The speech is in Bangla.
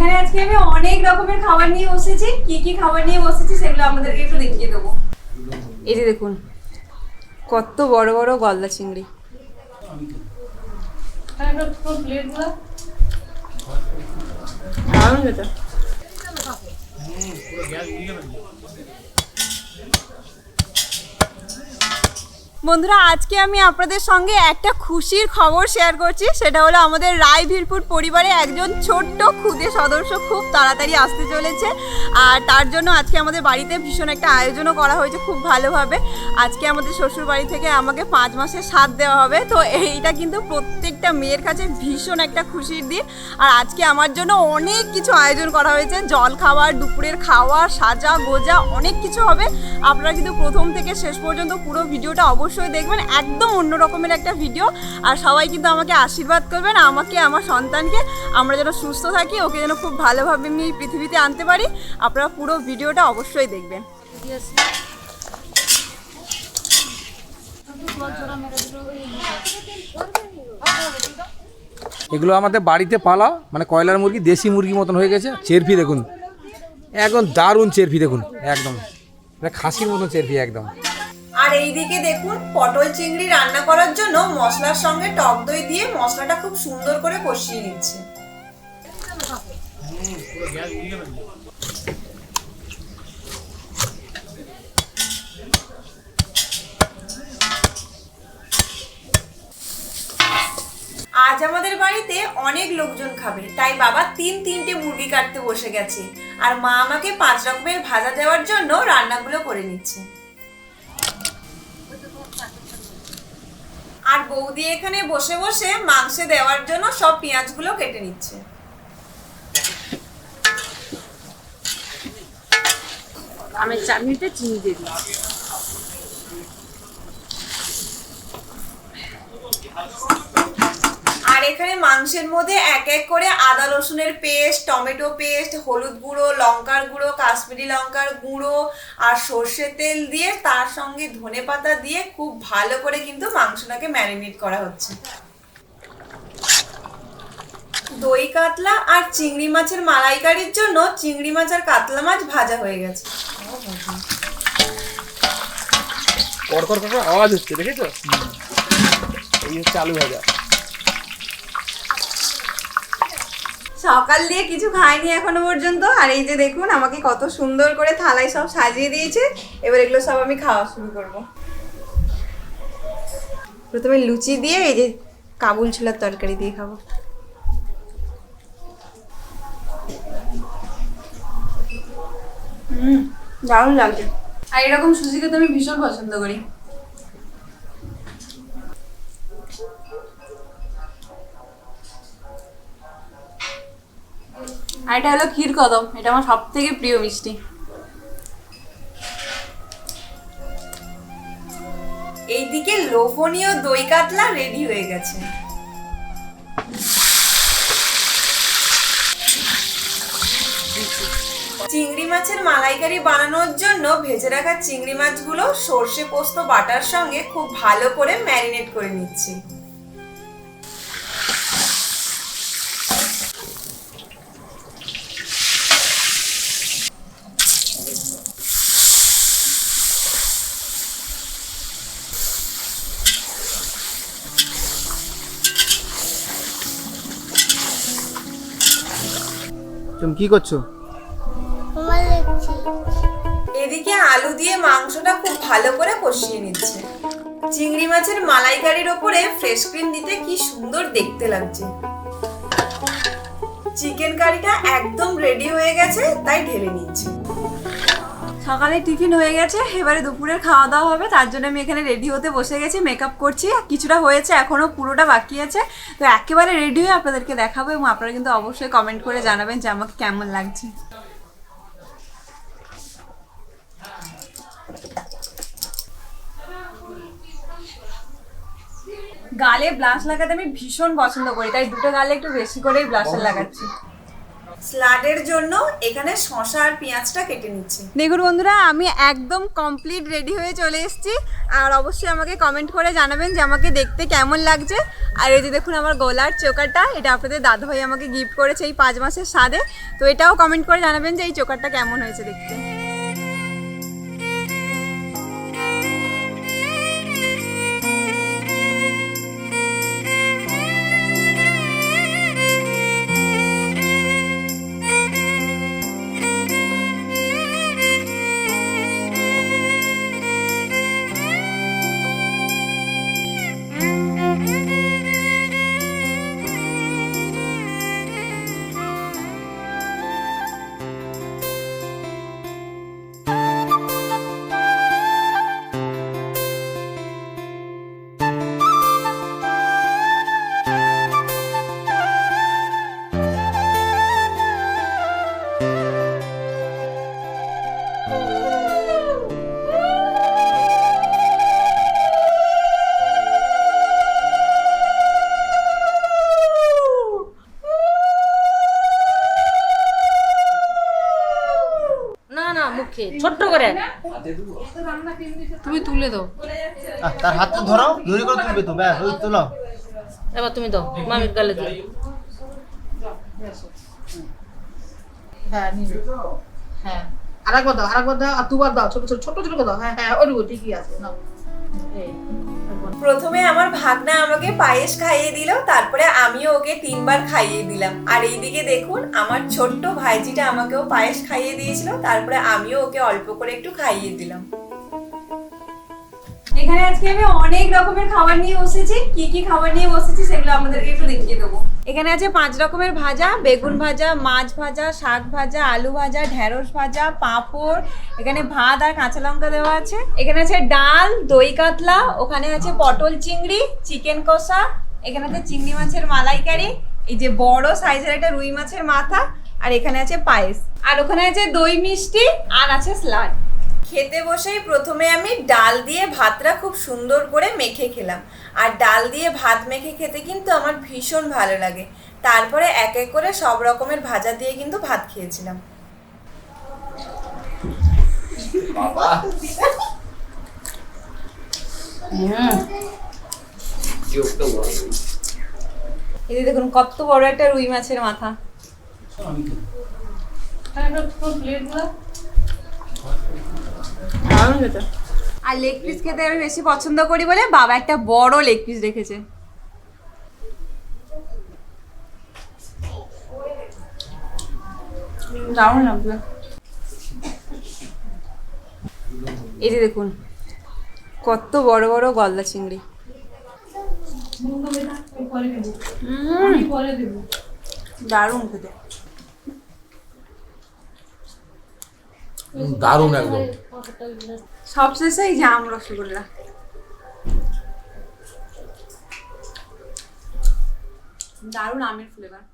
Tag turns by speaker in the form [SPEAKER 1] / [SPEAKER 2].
[SPEAKER 1] এখানে আজকে আমি অনেক রকমের খাবার নিয়ে বসেছি। কি কি খাবার নিয়ে বসেছি সেগুলো আপনাদেরকে একটু দেখিয়ে দেবো। এই যে দেখুন কত বড় বড় গলদা চিংড়ি। দারুণ খেতে। বন্ধুরা আজকে আমি আপনাদের সঙ্গে একটা খুশির খবর শেয়ার করছি। সেটা হলো আমাদের রায়ভিরপুর পরিবারে একজন ছোট্ট ক্ষুদে সদস্য খুব তাড়াতাড়ি আসতে চলেছে। আর তার জন্য আজকে আমাদের বাড়িতে ভীষণ একটা আয়োজনও করা হয়েছে খুব ভালোভাবে। আজকে আমাদের শ্বশুর বাড়ি থেকে আমাকে 5 মাসের সাধ দেওয়া হবে। তো এইটা কিন্তু প্রত্যেকটা মেয়ের কাছে ভীষণ একটা খুশির দিন। আর আজকে আমার জন্য অনেক কিছু আয়োজন করা হয়েছে, জল খাবার, দুপুরের খাওয়া, সাজা গোজা অনেক কিছু হবে। আপনারা কিন্তু প্রথম থেকে শেষ পর্যন্ত পুরো ভিডিওটা অবশ্যই দেখবেন, একদম অন্য রকমের একটা ভিডিও। আর সবাই কিন্তু আমাকে আশীর্বাদ করবেন, আমাকে আমার সন্তানকে, আমরা যেন সুস্থ থাকি, ওকে যেন খুব ভালোভাবে আমি এই পৃথিবীতে আনতে পারি। আপনারা পুরো ভিডিওটা অবশ্যই দেখবেন।
[SPEAKER 2] এগুলো আমাদের বাড়িতে পালা, মানে কয়লার মুরগি, দেশি মুরগি মতন হয়ে গেছে। চেরফি দেখুন, একদম দারুণ চেরফি দেখুন, একদম খাসির মতন চেরফি একদম।
[SPEAKER 1] আর এইদিকে দেখুন পটল চিংড়ি রান্না করার জন্য মশলার সঙ্গে টক দই দিয়ে মশলাটা খুব সুন্দর করে কষিয়ে নিচ্ছে। আজ আমাদের বাড়িতে অনেক লোকজন খাবে, তাই বাবা 3-3টে মুরগি কাটতে বসে গেছে। আর মা আমাকে 5 রকমের ভাজা দেওয়ার জন্য রান্নাগুলো করে নিচ্ছে। আর বৌদি এখানে বসে বসে মাংসে দেওয়ার জন্য সব পেঁয়াজগুলো কেটে নিচ্ছে।
[SPEAKER 3] আমি চাটনিতে চিনি দিয়ে দিই।
[SPEAKER 1] আর এখানে মাংসের মধ্যে এক এক করে আদা রসুনের পেস্ট, টমেটো পেস্ট, হলুদ গুঁড়ো, লঙ্কার গুঁড়ো, কাশ্মীরি লঙ্কার গুঁড়ো আর সর্ষের তেল দিয়ে তার সঙ্গে ধনেপাতা দিয়ে খুব ভালো করে কিন্তু মাংসটাকে ম্যারিনেট করা হচ্ছে। দই কাতলা আর চিংড়ি মাছের মালাইকারির জন্য চিংড়ি মাছ আর কাতলা মাছ ভাজা হয়ে গেছে।
[SPEAKER 2] কড়কড় করে আওয়াজ হচ্ছে, দেখেছো? এই হচ্ছে আলু ভাজা।
[SPEAKER 1] সকাল দিয়ে কিছু খাইনি এখনো পর্যন্ত। আর এই যে দেখুন আমাকে কত সুন্দর করে থালায় সব সাজিয়ে দিয়েছে। এবার এগুলো সব আমি খাওয়া শুরু করব। প্রথমে লুচি দিয়ে এই যে কাবুল ছোলার তরকারি দিয়ে খাবো। দারুণ লাগছে। আর এরকম সুজি খেতে আমি ভীষণ পছন্দ করি। আর এটা হলো ক্ষীর কদম, এটা আমার সব থেকে প্রিয় মিষ্টি। এইদিকে লোভনীয় দই কাতলা রেডি হয়ে গেছে। চিংড়ি মাছের মালাইকারি বানানোর জন্য ভেজে রাখা চিংড়ি মাছগুলো সর্ষে পোস্ত বাটার সঙ্গে খুব ভালো করে ম্যারিনেট করে নিচ্ছি।
[SPEAKER 2] তুমি কি করছো?
[SPEAKER 1] এদিকে আলু দিয়ে মাংসটা খুব ভালো করে কষিয়ে নিচ্ছে। চিংড়ি মাছের মালাইকারির ওপরে ফ্রেশ ক্রিম দিতে কি সুন্দর দেখতে লাগছে। চিকেন কারিটা একদম রেডি হয়ে গেছে, তাই ঢেলে নিচ্ছি। সকালে টিফিন হয়ে গেছে, এবারে দুপুরের খাওয়া দাওয়া হবে। তার জন্য আমি এখানে রেডি হতে বসে গেছি, মেকআপ করছি। কিছুটা হয়েছে, এখনো পুরোটা বাকি আছে। তো একেবারে রেডি হয়ে আপনাদেরকে দেখাবো এবং আপনারা কিন্তু অবশ্যই কমেন্ট করে জানাবেন যে আমাকে কেমন লাগছে। গালে ব্লাশ লাগাতে আমি ভীষণ পছন্দ করি, তাই দুটো গালে একটু বেশি করেই ব্লাশার লাগাচ্ছি। স্লাডের জন্য এখানে শসা আর পেঁয়াজটা কেটে নিচ্ছি। দেখুন বন্ধুরা, আমি একদম কমপ্লিট রেডি হয়ে চলে এসেছি। আর অবশ্যই আমাকে কমেন্ট করে জানাবেন যে আমাকে দেখতে কেমন লাগছে। আর এই যে দেখুন আমার গলার চোকারটা, এটা আপনাদের দাদুভাই আমাকে গিফট করেছে এই 5 মাসের স্বাদে। তো এটাও কমেন্ট করে জানাবেন যে এই চোকারটা কেমন হয়েছে দেখতে।
[SPEAKER 3] না না মুখে ছোট্ট করে তুমি তুলে দাও।
[SPEAKER 4] তার হাতে ধরো, জোরে করে তুলবে তো, ব্যাস ওই তোলো।
[SPEAKER 3] এবার তুমি দাও মামির গালে দাও।
[SPEAKER 5] হ্যাঁ নিবে। হ্যাঁ আরেকবার দাও, আরেকবার দাও, আর দুবার দাও, ছোট ছোট ছোট ছোট করে দাও। হ্যাঁ হ্যাঁ ওইটুকু ঠিকই আছে নাও। এই
[SPEAKER 1] প্রথমে আমার ভাগনা আমাকে পায়েস খাইয়ে দিল, তারপরে আমিও ওকে 3 বার খাইয়ে দিলাম। আর এইদিকে দেখুন আমার ছোট্ট ভাইজিটা আমাকেও পায়েস খাইয়ে দিয়েছিল, তারপরে আমিও ওকে অল্প করে একটু খাইয়ে দিলাম। এখানে আজকে আমি অনেক রকমের খাবার নিয়ে বসেছি। কি কি খাবার নিয়ে বসেছি সেগুলো আপনাদেরকে একটু দেখিয়ে দেবো। এখানে আছে 5 রকমের ভাজা, বেগুন ভাজা, মাছ ভাজা, শাক ভাজা, আলু ভাজা, ঢেঁড়স ভাজা, পাঁপড়, এখানে ভাত আর কাঁচা লঙ্কা দেওয়া আছে। এখানে আছে ডাল, দই কাতলা, ওখানে আছে পটল চিংড়ি, চিকেন কষা, এখানে আছে চিংড়ি মাছের মালাইকারি, এই যে বড় সাইজের একটা রুই মাছের মাথা, আর এখানে আছে পায়েস, আর ওখানে আছে দই মিষ্টি, আর আছে স্যালাড। খেতে বসেই প্রথমে আমি ডাল দিয়ে ভাতটা খুব সুন্দর করে মেখে খেলাম। আর ডাল দিয়ে ভাত মেখে খেতে কিন্তু আমার ভীষণ ভালো লাগে। তারপরে এক এক করে সব রকমের ভাজা দিয়ে কিন্তু ভাত খেয়েছিলাম। এই যে দেখুন কত বড় একটা রুই মাছের মাথা। আর লেগ পিস খেতে আমি বেশি পছন্দ করি বলে বাবা একটা বড় লেগ পিস রেখেছে। দারুণ লাগবে। এই যে দেখুন কত বড় বড় গলদা চিংড়ি। দারুণ খেতে,
[SPEAKER 2] দারুণ একদম।
[SPEAKER 1] সবশেষে এই জাম রসগোল্লা। দারুণ আমের ফ্লেভার।